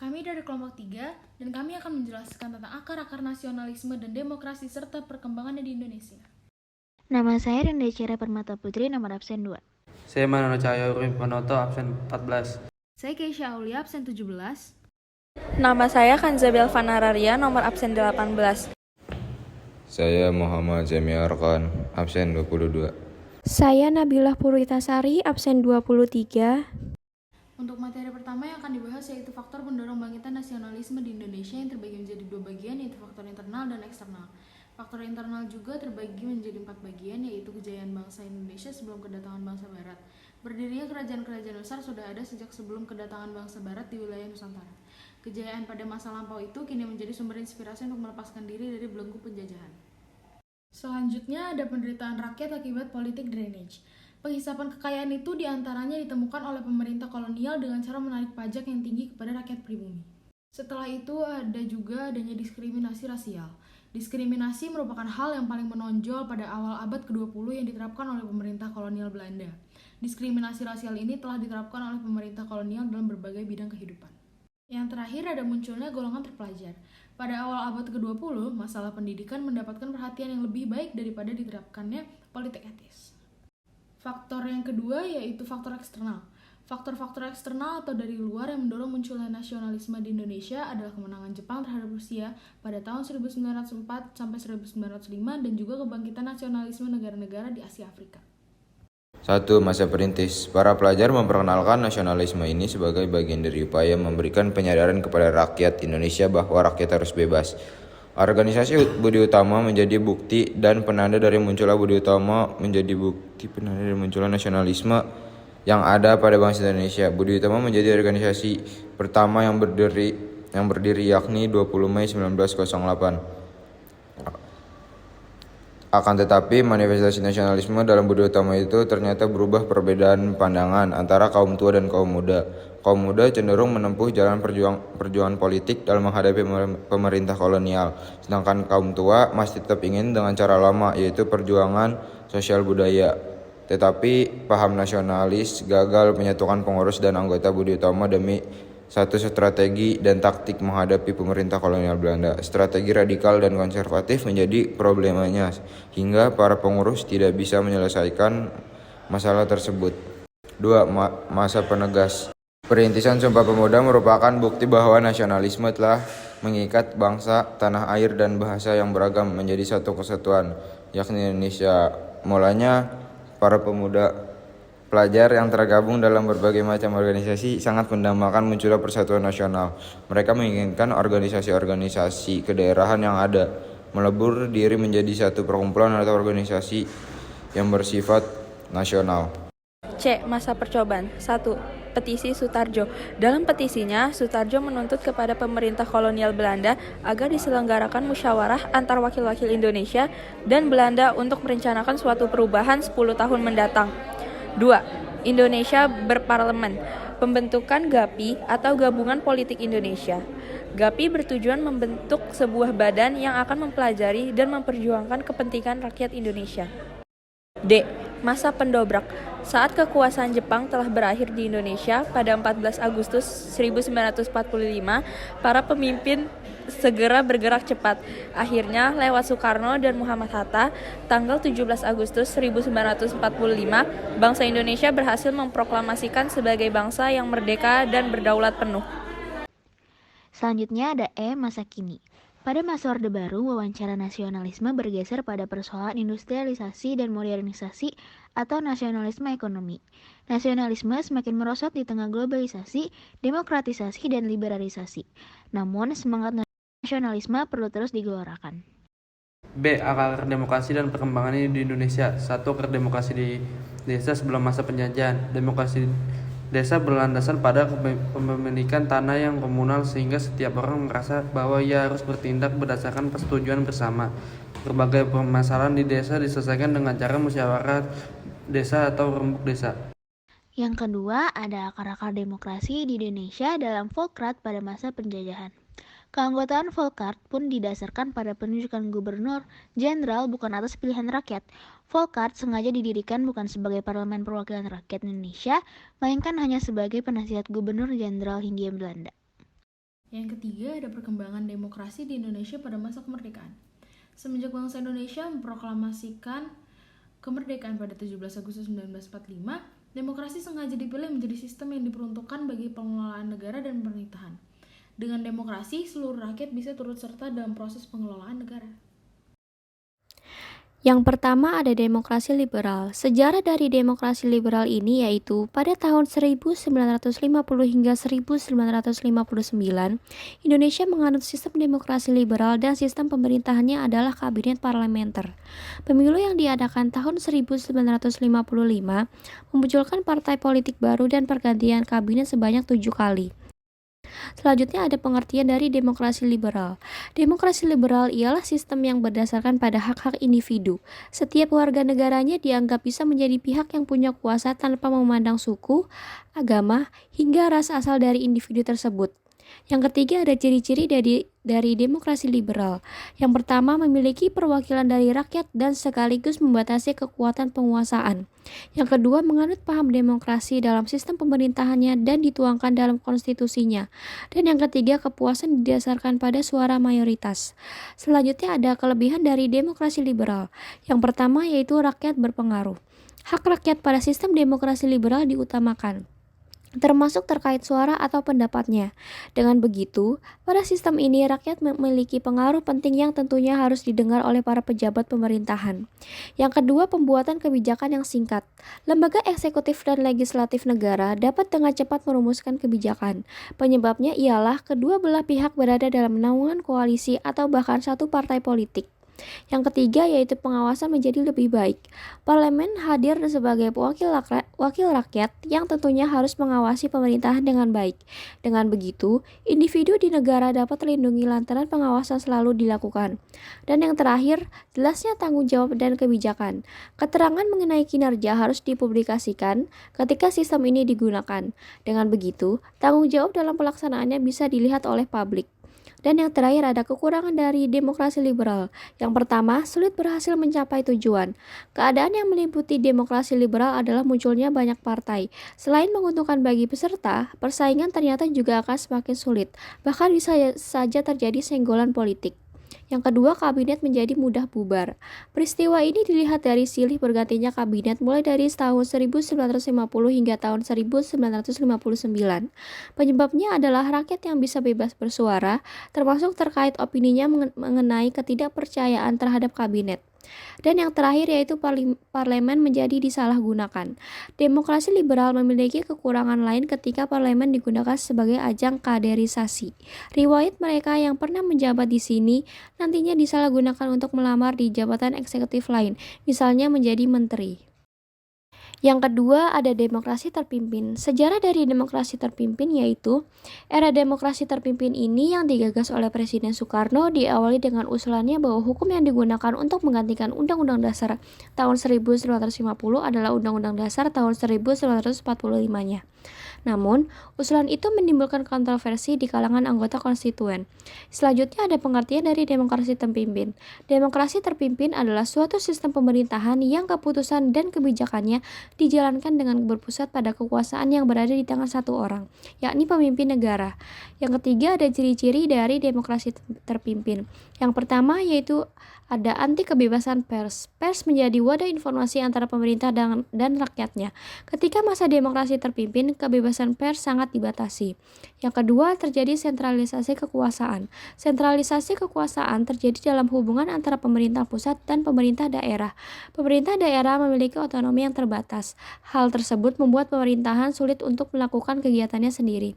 Kami dari kelompok 3 dan kami akan menjelaskan tentang akar-akar nasionalisme dan demokrasi serta perkembangannya di Indonesia. Nama saya Rinda Cira Permata Putri, nomor absen 2. Saya Manana Cahaya Urip Panoto, absen 14. Saya Keisha Aulia, absen 17. Nama saya Kanzabel Fanararia, nomor absen 18. Saya Muhammad Zemi Arkan, absen 22. Saya Nabilah Puritasari, absen 23. Untuk materi pertama yang akan dibahas yaitu faktor pendorong bangkitan nasionalisme di Indonesia yang terbagi menjadi 2 bagian, yaitu faktor internal dan eksternal. Faktor internal juga terbagi menjadi 4 bagian, yaitu kejayaan bangsa Indonesia sebelum kedatangan bangsa Barat. Berdirinya kerajaan-kerajaan besar sudah ada sejak sebelum kedatangan bangsa Barat di wilayah Nusantara. Kejayaan pada masa lampau itu kini menjadi sumber inspirasi untuk melepaskan diri dari belenggu penjajahan. Selanjutnya ada penderitaan rakyat akibat politik drainage. Penghisapan kekayaan itu diantaranya ditemukan oleh pemerintah kolonial dengan cara menarik pajak yang tinggi kepada rakyat pribumi. Setelah itu ada juga adanya diskriminasi rasial. Diskriminasi merupakan hal yang paling menonjol pada awal abad ke-20 yang diterapkan oleh pemerintah kolonial Belanda. Diskriminasi rasial ini telah diterapkan oleh pemerintah kolonial dalam berbagai bidang kehidupan. Yang terakhir ada munculnya golongan terpelajar. Pada awal abad ke-20, masalah pendidikan mendapatkan perhatian yang lebih baik daripada diterapkannya politik etis. Faktor yang kedua yaitu faktor eksternal. Faktor-faktor eksternal atau dari luar yang mendorong munculnya nasionalisme di Indonesia adalah kemenangan Jepang terhadap Rusia pada tahun 1904 sampai 1905 dan juga kebangkitan nasionalisme negara-negara di Asia Afrika. 1. Masa perintis. Para pelajar memperkenalkan nasionalisme ini sebagai bagian dari upaya memberikan penyadaran kepada rakyat Indonesia bahwa rakyat harus bebas. Organisasi Budi Utama menjadi bukti dan penanda dari munculnya Budi Utama menjadi bukti penanda dari munculnya nasionalisme yang ada pada bangsa Indonesia. Budi Utama menjadi organisasi pertama yang berdiri yakni 20 Mei 1908. Akan tetapi manifestasi nasionalisme dalam Budi Utama itu ternyata berubah perbedaan pandangan antara kaum tua dan kaum muda. Kaum muda cenderung menempuh jalan perjuangan politik dalam menghadapi pemerintah kolonial, sedangkan kaum tua masih tetap ingin dengan cara lama, yaitu perjuangan sosial budaya. Tetapi paham nasionalis gagal menyatukan pengurus dan anggota Budi Utama demi satu strategi dan taktik menghadapi pemerintah kolonial Belanda. Strategi radikal dan konservatif menjadi problemanya, hingga para pengurus tidak bisa menyelesaikan masalah tersebut. 2. Masa penegas. Perintisan Sumpah Pemuda merupakan bukti bahwa nasionalisme telah mengikat bangsa, tanah air, dan bahasa yang beragam menjadi satu kesatuan, yakni Indonesia. Mulanya, para pemuda pelajar yang tergabung dalam berbagai macam organisasi sangat mendambakan munculnya persatuan nasional. Mereka menginginkan organisasi-organisasi kedaerahan yang ada melebur diri menjadi satu perkumpulan atau organisasi yang bersifat nasional. C. Masa percobaan. 1. Petisi Sutarjo. Dalam petisinya, Sutarjo menuntut kepada pemerintah kolonial Belanda agar diselenggarakan musyawarah antar wakil-wakil Indonesia dan Belanda untuk merencanakan suatu perubahan 10 tahun mendatang. 2. Indonesia berparlemen. Pembentukan GAPI atau Gabungan Politik Indonesia. GAPI bertujuan membentuk sebuah badan yang akan mempelajari dan memperjuangkan kepentingan rakyat Indonesia. D. Masa pendobrak. Saat kekuasaan Jepang telah berakhir di Indonesia pada 14 Agustus 1945, para pemimpin segera bergerak cepat. Akhirnya, lewat Soekarno dan Muhammad Hatta, tanggal 17 Agustus 1945, bangsa Indonesia berhasil memproklamasikan sebagai bangsa yang merdeka dan berdaulat penuh. Selanjutnya ada E. Masa kini. Pada masa Orde Baru, wawancara nasionalisme bergeser pada persoalan industrialisasi dan modernisasi atau nasionalisme ekonomi. Nasionalisme semakin merosot di tengah globalisasi, demokratisasi, dan liberalisasi. Namun, semangat nasionalisme perlu terus digelorakan. B. Akar demokrasi dan perkembangannya di Indonesia. 1. Akar demokrasi di desa sebelum masa penjajahan. Demokrasi desa berlandasan pada kepemilikan tanah yang komunal sehingga setiap orang merasa bahwa ia harus bertindak berdasarkan persetujuan bersama. Berbagai permasalahan di desa diselesaikan dengan cara musyawarah desa atau rembuk desa. Yang kedua, ada akar-akar demokrasi di Indonesia dalam Volkrat pada masa penjajahan. Keanggotaan Volkart pun didasarkan pada penunjukan gubernur jenderal bukan atas pilihan rakyat. Volkart sengaja didirikan bukan sebagai parlemen perwakilan rakyat Indonesia, melainkan hanya sebagai penasihat gubernur jenderal Hindia Belanda. Yang ketiga, ada perkembangan demokrasi di Indonesia pada masa kemerdekaan. Semenjak bangsa Indonesia memproklamasikan kemerdekaan pada 17 Agustus 1945, demokrasi sengaja dipilih menjadi sistem yang diperuntukkan bagi pengelolaan negara dan pemerintahan. Dengan demokrasi, seluruh rakyat bisa turut serta dalam proses pengelolaan negara. Yang pertama ada demokrasi liberal. Sejarah dari demokrasi liberal ini yaitu pada tahun 1950 hingga 1959, Indonesia menganut sistem demokrasi liberal dan sistem pemerintahannya adalah kabinet parlementer. Pemilu yang diadakan tahun 1955 memunculkan partai politik baru dan pergantian kabinet sebanyak 7 kali. Selanjutnya ada pengertian dari demokrasi liberal. Demokrasi liberal ialah sistem yang berdasarkan pada hak-hak individu. Setiap warga negaranya dianggap bisa menjadi pihak yang punya kuasa tanpa memandang suku, agama, hingga ras asal dari individu tersebut. Yang ketiga ada ciri-ciri dari demokrasi liberal. Yang pertama memiliki perwakilan dari rakyat dan sekaligus membatasi kekuatan penguasaan. Yang kedua menganut paham demokrasi dalam sistem pemerintahannya dan dituangkan dalam konstitusinya. Dan yang ketiga kepuasan didasarkan pada suara mayoritas. Selanjutnya ada kelebihan dari demokrasi liberal. Yang pertama yaitu rakyat berpengaruh. Hak rakyat pada sistem demokrasi liberal diutamakan, termasuk terkait suara atau pendapatnya. Dengan begitu, pada sistem ini rakyat memiliki pengaruh penting yang tentunya harus didengar oleh para pejabat pemerintahan. Yang kedua, pembuatan kebijakan yang singkat. Lembaga eksekutif dan legislatif negara dapat dengan cepat merumuskan kebijakan. Penyebabnya ialah kedua belah pihak berada dalam naungan koalisi atau bahkan satu partai politik. Yang ketiga yaitu pengawasan menjadi lebih baik. Parlemen hadir sebagai wakil rakyat yang tentunya harus mengawasi pemerintahan dengan baik. Dengan begitu, individu di negara dapat terlindungi lantaran pengawasan selalu dilakukan. Dan yang terakhir, jelasnya tanggung jawab dan kebijakan. Keterangan mengenai kinerja harus dipublikasikan ketika sistem ini digunakan. Dengan begitu, tanggung jawab dalam pelaksanaannya bisa dilihat oleh publik. Dan yang terakhir ada kekurangan dari demokrasi liberal. Yang pertama, sulit berhasil mencapai tujuan. Keadaan yang meliputi demokrasi liberal adalah munculnya banyak partai. Selain menguntungkan bagi peserta, persaingan ternyata juga akan semakin sulit. Bahkan bisa saja terjadi senggolan politik. Yang kedua, kabinet menjadi mudah bubar. Peristiwa ini dilihat dari silih bergantinya kabinet mulai dari tahun 1950 hingga tahun 1959. Penyebabnya adalah rakyat yang bisa bebas bersuara, termasuk terkait opininya mengenai ketidakpercayaan terhadap kabinet. Dan yang terakhir yaitu parlemen menjadi disalahgunakan. Demokrasi liberal memiliki kekurangan lain ketika parlemen digunakan sebagai ajang kaderisasi. Riwayat mereka yang pernah menjabat di sini nantinya disalahgunakan untuk melamar di jabatan eksekutif lain, misalnya menjadi menteri. Yang kedua ada demokrasi terpimpin. Sejarah dari demokrasi terpimpin yaitu era demokrasi terpimpin ini yang digagas oleh Presiden Soekarno diawali dengan usulannya bahwa hukum yang digunakan untuk menggantikan Undang-Undang Dasar tahun 1950 adalah Undang-Undang Dasar tahun 1945-nya. Namun, usulan itu menimbulkan kontroversi di kalangan anggota konstituen. Selanjutnya ada pengertian dari demokrasi terpimpin. Demokrasi terpimpin adalah suatu sistem pemerintahan yang keputusan dan kebijakannya dijalankan dengan berpusat pada kekuasaan yang berada di tangan satu orang, yakni pemimpin negara. Yang ketiga ada ciri-ciri dari demokrasi terpimpin. Yang pertama yaitu ada anti kebebasan pers. Pers menjadi wadah informasi antara pemerintah dan rakyatnya. Ketika masa demokrasi terpimpin, kebebasan pers sangat dibatasi. Yang kedua, terjadi sentralisasi kekuasaan. Sentralisasi kekuasaan terjadi dalam hubungan antara pemerintah pusat dan pemerintah daerah. Pemerintah daerah memiliki otonomi yang terbatas. Hal tersebut membuat pemerintahan sulit untuk melakukan kegiatannya sendiri.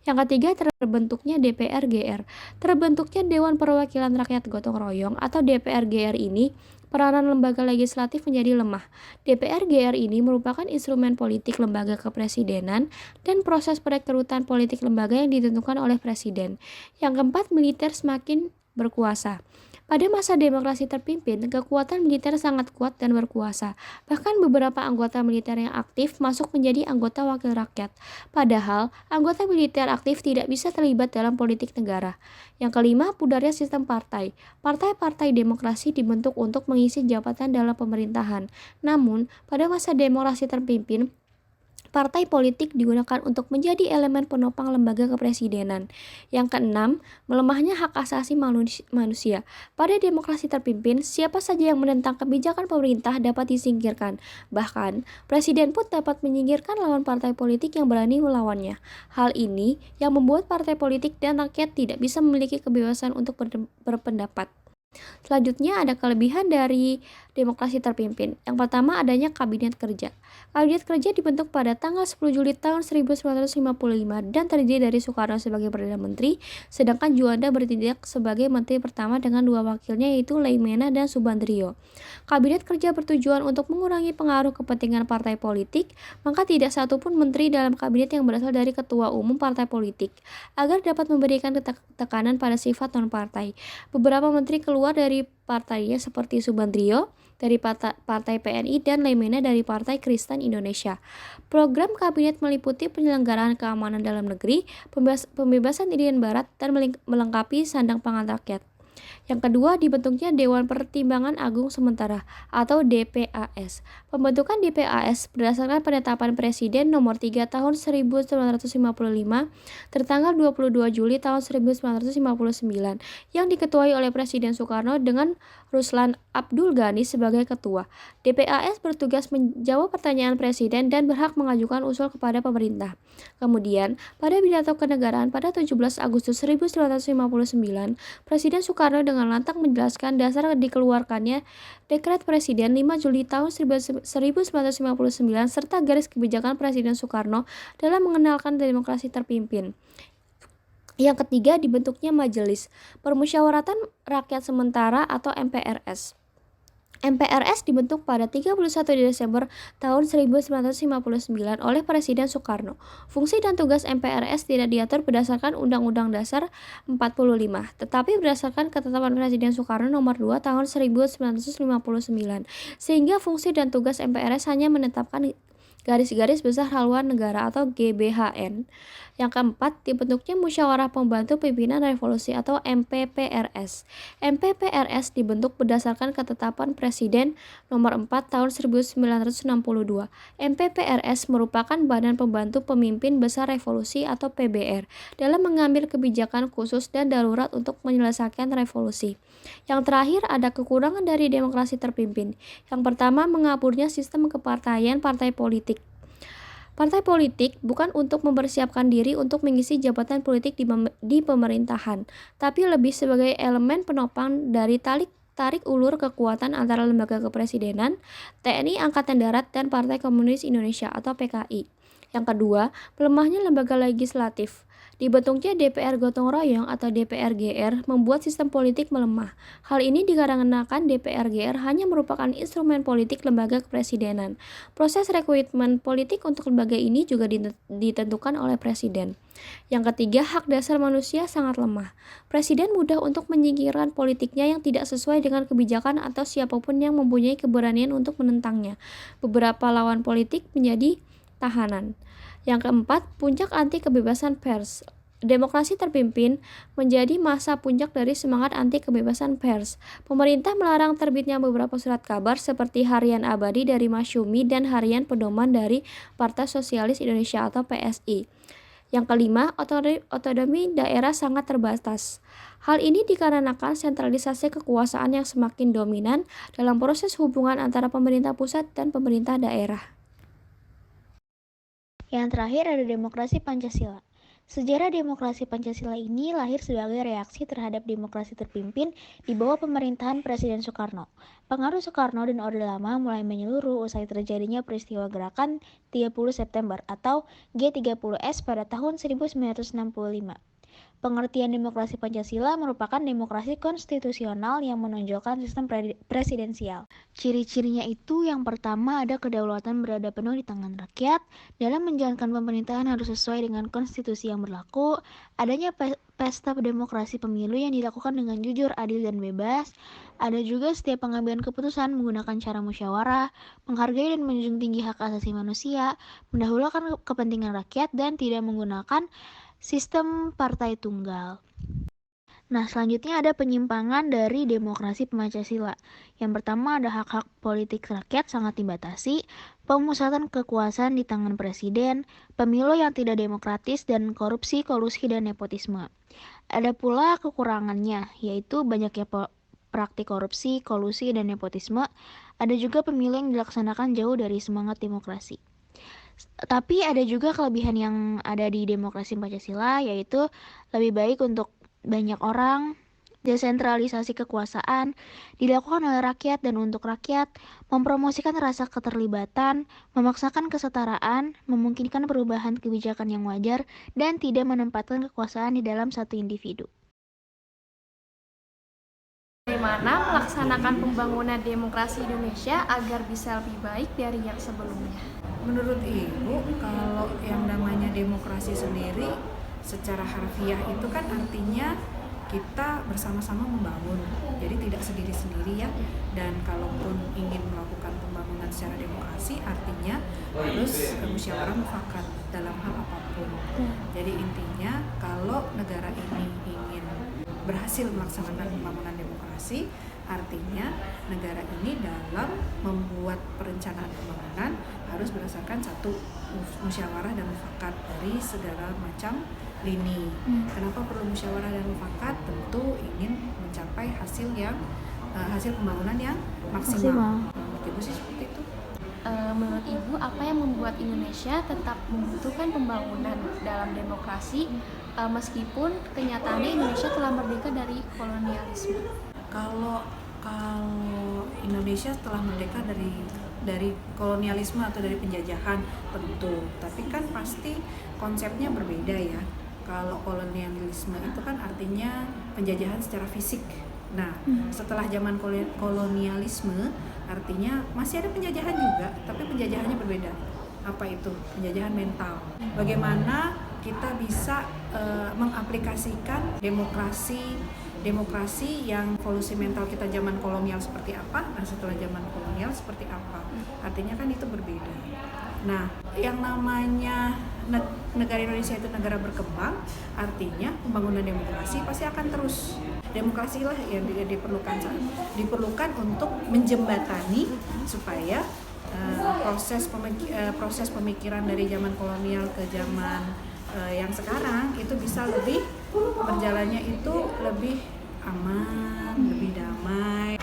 Yang ketiga, terbentuknya DPR-GR. Terbentuknya Dewan Perwakilan Rakyat Gotong Royong atau DPR-GR ini, peranan lembaga legislatif menjadi lemah. DPR-GR ini merupakan instrumen politik lembaga kepresidenan dan proses perekrutan politik lembaga yang ditentukan oleh presiden. Yang keempat, militer semakin berkuasa. Pada masa demokrasi terpimpin, kekuatan militer sangat kuat dan berkuasa. Bahkan beberapa anggota militer yang aktif masuk menjadi anggota wakil rakyat. Padahal, anggota militer aktif tidak bisa terlibat dalam politik negara. Yang kelima, pudarnya sistem partai. Partai-partai demokrasi dibentuk untuk mengisi jabatan dalam pemerintahan. Namun, pada masa demokrasi terpimpin, partai politik digunakan untuk menjadi elemen penopang lembaga kepresidenan. Yang keenam, melemahnya hak asasi manusia. Pada demokrasi terpimpin, siapa saja yang menentang kebijakan pemerintah dapat disingkirkan. Bahkan, presiden pun dapat menyingkirkan lawan partai politik yang berani melawannya. Hal ini yang membuat partai politik dan rakyat tidak bisa memiliki kebebasan untuk berpendapat. Selanjutnya ada kelebihan dari demokrasi terpimpin. Yang pertama adanya kabinet kerja. Kabinet kerja dibentuk pada tanggal 10 Juli tahun 1955 dan terdiri dari Soekarno sebagai Perdana Menteri, sedangkan Juanda bertindak sebagai menteri pertama dengan dua wakilnya yaitu Leimena dan Subandrio. Kabinet kerja bertujuan untuk mengurangi pengaruh kepentingan partai politik, maka tidak satupun menteri dalam kabinet yang berasal dari ketua umum partai politik, agar dapat memberikan tekanan pada sifat non-partai. Beberapa menteri keluar dari partainya seperti Subandrio dari Partai PNI dan Leimena dari Partai Kristen Indonesia. Program kabinet meliputi penyelenggaraan keamanan dalam negeri, pembebasan Irian Barat, dan melengkapi sandang pangan rakyat. Yang kedua, dibentuknya Dewan Pertimbangan Agung Sementara atau DPAS. Pembentukan DPAS berdasarkan penetapan Presiden nomor 3 tahun 1955 tertanggal 22 Juli tahun 1959 yang diketuai oleh Presiden Soekarno dengan Ruslan Abdul Ghani sebagai ketua. DPAS bertugas menjawab pertanyaan Presiden dan berhak mengajukan usul kepada pemerintah. Kemudian, pada pidato kenegaraan pada 17 Agustus 1959, Presiden Soekarno dengan lantang menjelaskan dasar dikeluarkannya Dekret Presiden 5 Juli tahun 1959 serta garis kebijakan Presiden Soekarno dalam mengenalkan demokrasi terpimpin. Yang ketiga, dibentuknya Majelis Permusyawaratan Rakyat Sementara atau MPRS. MPRS dibentuk pada 31 Desember tahun 1959 oleh Presiden Soekarno. Fungsi dan tugas MPRS tidak diatur berdasarkan Undang-Undang Dasar 45, tetapi berdasarkan ketetapan Presiden Soekarno nomor 2 tahun 1959, sehingga fungsi dan tugas MPRS hanya menetapkan garis-garis besar haluan negara atau GBHN. Yang keempat, dibentuknya Musyawarah Pembantu Pimpinan Revolusi atau MPPRS. MPPRS dibentuk berdasarkan ketetapan Presiden nomor 4 tahun 1962. MPPRS merupakan Badan Pembantu Pemimpin Besar Revolusi atau PBR dalam mengambil kebijakan khusus dan darurat untuk menyelesaikan revolusi. Yang terakhir, ada kekurangan dari demokrasi terpimpin. Yang pertama, mengaburnya sistem kepartaian partai politik. Partai politik bukan untuk mempersiapkan diri untuk mengisi jabatan politik di pemerintahan, tapi lebih sebagai elemen penopang dari tarik ulur kekuatan antara lembaga kepresidenan, TNI Angkatan Darat, dan Partai Komunis Indonesia atau PKI. Yang kedua, melemahnya lembaga legislatif. Dibentuknya DPR gotong royong atau DPR-GR membuat sistem politik melemah. Hal ini dikarenakan DPR-GR hanya merupakan instrumen politik lembaga kepresidenan. Proses rekrutmen politik untuk lembaga ini juga ditentukan oleh Presiden. Yang ketiga, hak dasar manusia sangat lemah. Presiden mudah untuk menyingkirkan politiknya yang tidak sesuai dengan kebijakan atau siapapun yang mempunyai keberanian untuk menentangnya. Beberapa lawan politik menjadi tahanan. Yang keempat, puncak anti kebebasan pers. Demokrasi terpimpin menjadi masa puncak dari semangat anti kebebasan pers. Pemerintah melarang terbitnya beberapa surat kabar seperti Harian Abadi dari Masyumi dan Harian Pedoman dari Partai Sosialis Indonesia atau PSI. Yang kelima, otonomi daerah sangat terbatas. Hal ini dikarenakan sentralisasi kekuasaan yang semakin dominan dalam proses hubungan antara pemerintah pusat dan pemerintah daerah. Yang terakhir ada demokrasi Pancasila. Sejarah demokrasi Pancasila ini lahir sebagai reaksi terhadap demokrasi terpimpin di bawah pemerintahan Presiden Soekarno. Pengaruh Soekarno dan Orde Lama mulai menyeluruh usai terjadinya peristiwa gerakan 30 September atau G30S pada tahun 1965. Pengertian demokrasi Pancasila merupakan demokrasi konstitusional yang menonjolkan sistem presidensial. Ciri-cirinya itu yang pertama ada kedaulatan berada penuh di tangan rakyat, dalam menjalankan pemerintahan harus sesuai dengan konstitusi yang berlaku, adanya pesta demokrasi pemilu yang dilakukan dengan jujur, adil, dan bebas, ada juga setiap pengambilan keputusan menggunakan cara musyawarah, menghargai dan menjunjung tinggi hak asasi manusia, mendahulukan kepentingan rakyat, dan tidak menggunakan sistem partai tunggal. Nah, selanjutnya ada penyimpangan dari demokrasi Pancasila. Yang pertama ada hak-hak politik rakyat sangat dibatasi, pemusatan kekuasaan di tangan presiden, pemilu yang tidak demokratis, dan korupsi, kolusi, dan nepotisme. Ada pula kekurangannya, yaitu banyaknya praktik korupsi, kolusi, dan nepotisme. Ada juga pemilu yang dilaksanakan jauh dari semangat demokrasi. Tapi ada juga kelebihan yang ada di demokrasi Pancasila, yaitu lebih baik untuk banyak orang, desentralisasi kekuasaan, dilakukan oleh rakyat dan untuk rakyat, mempromosikan rasa keterlibatan, memaksakan kesetaraan, memungkinkan perubahan kebijakan yang wajar, dan tidak menempatkan kekuasaan di dalam satu individu. Bagaimana melaksanakan pembangunan demokrasi Indonesia agar bisa lebih baik dari yang sebelumnya? Menurut Ibu, kalau yang namanya demokrasi sendiri secara harfiah itu kan artinya kita bersama-sama membangun, jadi tidak sendiri-sendiri ya. Dan kalaupun ingin melakukan pembangunan secara demokrasi, artinya harus musyawarah mufakat dalam hal apapun. Jadi intinya kalau negara ini ingin berhasil melaksanakan pembangunan demokrasi, artinya negara ini dalam membuat perencanaan pembangunan harus berdasarkan satu musyawarah dan mufakat dari segala macam lini. Kenapa perlu musyawarah dan mufakat? Tentu ingin mencapai hasil pembangunan yang maksimal. Ibu sih seperti itu. Menurut Ibu, apa yang membuat Indonesia tetap membutuhkan pembangunan dalam demokrasi meskipun kenyataannya Indonesia telah merdeka dari kolonialisme? Kalau Indonesia telah merdeka dari kolonialisme atau dari penjajahan tentu, tapi kan pasti konsepnya berbeda ya. Kalau kolonialisme itu kan artinya penjajahan secara fisik. Nah, setelah zaman kolonialisme artinya masih ada penjajahan juga, tapi penjajahannya berbeda. Apa itu? Penjajahan mental. Bagaimana kita bisa mengaplikasikan demokrasi yang evolusi mental kita zaman kolonial seperti apa, nah setelah zaman kolonial seperti apa. Artinya kan itu berbeda. Nah, yang namanya negara Indonesia itu negara berkembang, artinya pembangunan demokrasi pasti akan terus. Demokrasi lah yang diperlukan untuk menjembatani supaya proses pemikiran dari zaman kolonial ke zaman yang sekarang itu bisa lebih berjalannya itu lebih aman, lebih damai.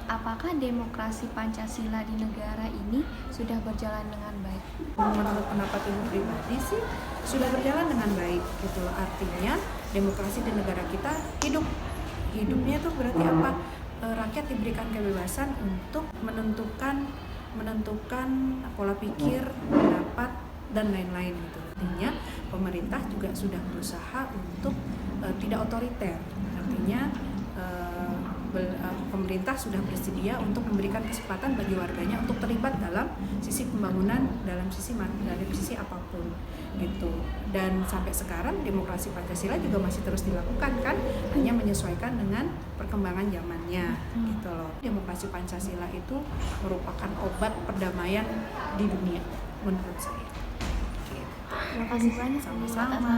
Apakah demokrasi Pancasila di negara ini sudah berjalan dengan baik? Menurut pendapat Ibu pribadi sih sudah berjalan dengan baik gitu loh. Artinya demokrasi di negara kita hidupnya tuh berarti apa? Rakyat diberikan kebebasan untuk menentukan pola pikir, pendapat dan lain-lain gitu. Artinya pemerintah juga sudah berusaha untuk tidak otoriter. Artinya pemerintah sudah bersedia untuk memberikan kesempatan bagi warganya untuk terlibat dalam sisi pembangunan, dalam sisi apapun gitu. Dan sampai sekarang demokrasi Pancasila juga masih terus dilakukan kan, hanya menyesuaikan dengan perkembangan zamannya gitu loh. Demokrasi Pancasila itu merupakan obat perdamaian di dunia menurut saya. Terima kasih banyak. Sama-sama.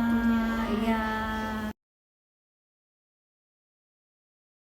Iya.